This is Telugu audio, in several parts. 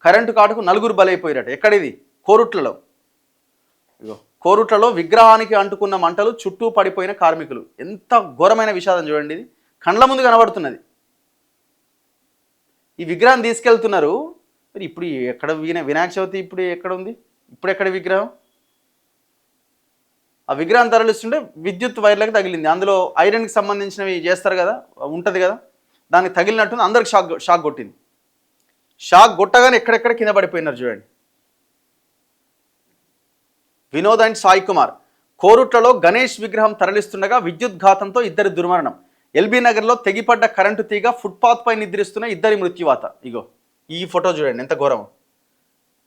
కరెంటు కాటుకు నలుగురు బలైపోయారట. ఎక్కడిది? కోరుట్లలో. ఇగో కోరుట్లలో విగ్రహానికి అంటుకున్న మంటలు, చుట్టూ పడిపోయిన కార్మికులు. ఎంత ఘోరమైన విషాదం చూడండి, ఇది కండ్ల ముందు కనబడుతున్నది. ఈ విగ్రహాన్ని తీసుకెళ్తున్నారు. మరి ఇప్పుడు ఎక్కడ వినాయక చవితి ఇప్పుడు ఎక్కడ ఉంది? ఇప్పుడు ఎక్కడ విగ్రహం? ఆ విగ్రహం తరలిస్తుంటే విద్యుత్ వైర్లకు తగిలింది. అందులో ఐరన్కి సంబంధించినవి చేస్తారు కదా, ఉంటుంది కదా, దానికి తగిలినట్టుంది. అందరికి షాక్ కొట్టింది. షాక్ కొట్టగానే ఎక్కడెక్కడ కింద పడిపోయినారు చూడండి. వినోద్ అండ్ సాయి కుమార్. కోరుట్లలో గణేష్ విగ్రహం తరలిస్తుండగా విద్యుత్ ఘాతంతో ఇద్దరి దుర్మరణం. ఎల్బీ నగర్లో తెగిపడ్డ కరెంటు తీగ ఫుట్పాత్ పై నిద్రిస్తున్న ఇద్దరి మృత్యువాత. ఇగో ఈ ఫోటో చూడండి, ఎంత ఘోరం.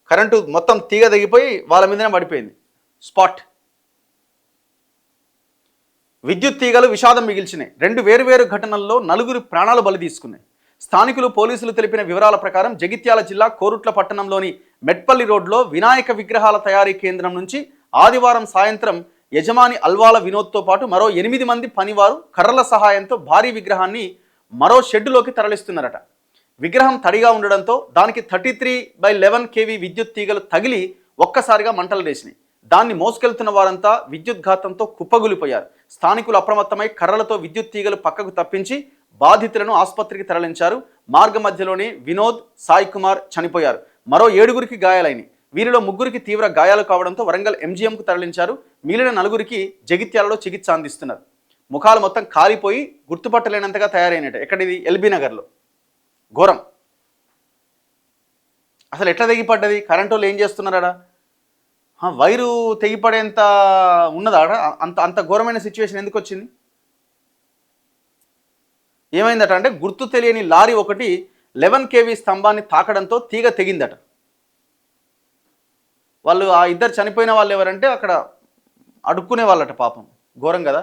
కరెంటు మొత్తం తీగ తెగిపోయి వాళ్ళ మీదనే పడిపోయింది. స్పాట్. విద్యుత్ తీగలు విషాదం మిగిల్చినాయి. 2 వేరువేరు ఘటనల్లో 4 ప్రాణాలు బలి తీసుకున్నాయి. స్థానికులు, పోలీసులు తెలిపిన వివరాల ప్రకారం జగిత్యాల జిల్లా కోరుట్ల పట్టణంలోని మెట్పల్లి రోడ్లో వినాయక విగ్రహాల తయారీ కేంద్రం నుంచి ఆదివారం సాయంత్రం యజమాని అల్వాల వినోద్తో పాటు మరో 8 మంది పనివారు కర్రల సహాయంతో భారీ విగ్రహాన్ని మరో షెడ్డులోకి తరలిస్తున్నారట. విగ్రహం తడిగా ఉండడంతో దానికి 33/11 kV విద్యుత్ తీగలు తగిలి ఒక్కసారిగా మంటలు లేచినాయి. దాన్ని మోసుకెళ్తున్న వారంతా విద్యుత్ ఘాతంతో కుప్పగులిపోయారు. స్థానికులు అప్రమత్తమై కర్రలతో విద్యుత్ తీగలు పక్కకు తప్పించి బాధితులను ఆసుపత్రికి తరలించారు. మార్గ మధ్యలోనే వినోద్, సాయి కుమార్ చనిపోయారు. మరో 7గురికి గాయాలైనాయి. వీరిలో 3గురికి తీవ్ర గాయాలు కావడంతో వరంగల్ MGMకు తరలించారు. మిగిలిన 4గురికి జగిత్యాలలో చికిత్స అందిస్తున్నారు. ముఖాలు మొత్తం కాలిపోయి గుర్తుపట్టలేనంతగా తయారైనట. ఎక్కడిది? ఎల్బీ నగర్లో. ఘోరం. అసలు ఎట్లా తెగిపడ్డది? కరెంటు వాళ్ళు ఏం చేస్తున్నారా? వైరు తెగిపడేంత ఉన్నదా? అంత ఘోరమైన సిచ్యువేషన్ ఎందుకు వచ్చింది? ఏమైందట అంటే గుర్తు తెలియని లారీ ఒకటి 11 kV స్తంభాన్ని తాకడంతో తీగ తెగిందట. వాళ్ళు ఆ ఇద్దరు చనిపోయిన వాళ్ళు ఎవరంటే అక్కడ అడుక్కునే వాళ్ళట. పాపం, ఘోరం కదా.